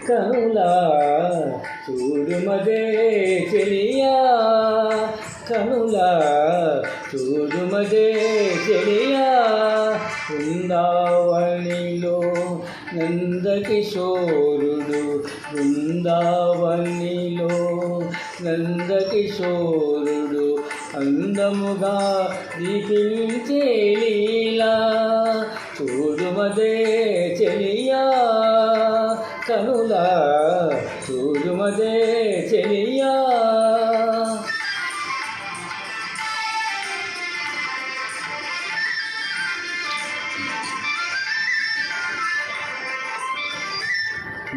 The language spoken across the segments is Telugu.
కనులా చూడుమదే చెలియా, కనులా చూడుమదే చెలియా. బృందావనిలో నందకిశోరుడు, బృందావనిలో నందకిశోరుడు అందముగా దీపించే లీలా. చూడుమదే చెలియా, కనులా చూడుమదే చెలియా.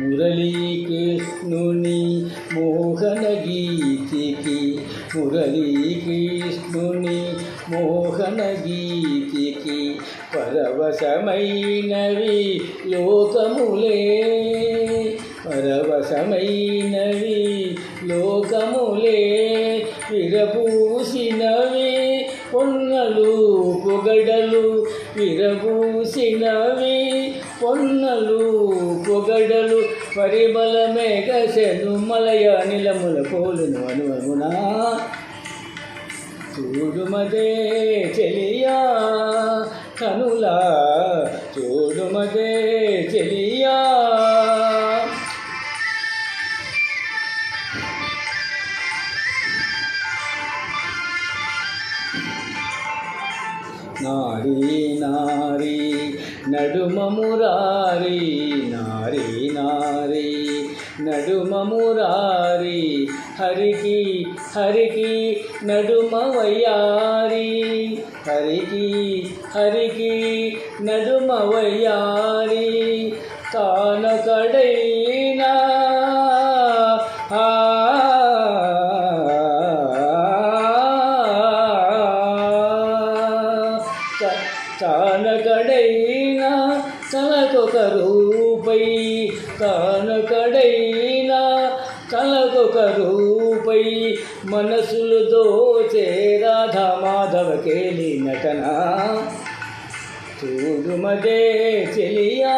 మురళీకృష్ణుని మోహన గీతికి, మురళీకృష్ణుని మోహన గీతికి పరవశమైనవి లోకములే, పరవశమైనవి లోకములే. విరబూసినవి పొన్నలు పొగడలు, విరబూసినవి పొన్నలు పొగడలు. పరిమళ మేఘశను మలయ నిలముల పోలును అనువమునా. చూడుమదే చెలియా, కనులా చూడుమదే చెలియా. నారీ నారీ నడుమ మురారి, నారీ నారీ నడుమ మురారి. హరికి హరికి నడుమ వయ్యారి, హరికి హరికి నడుమ వయ్యారి. తానకడైనా తానకడైనా తలకొక రూపై, తానకడైనా తలకొక రూపై. మనసులు దోచే రాధా మాధవ కేలి నటన. చూడుమదే చెలియా,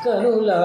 కనులా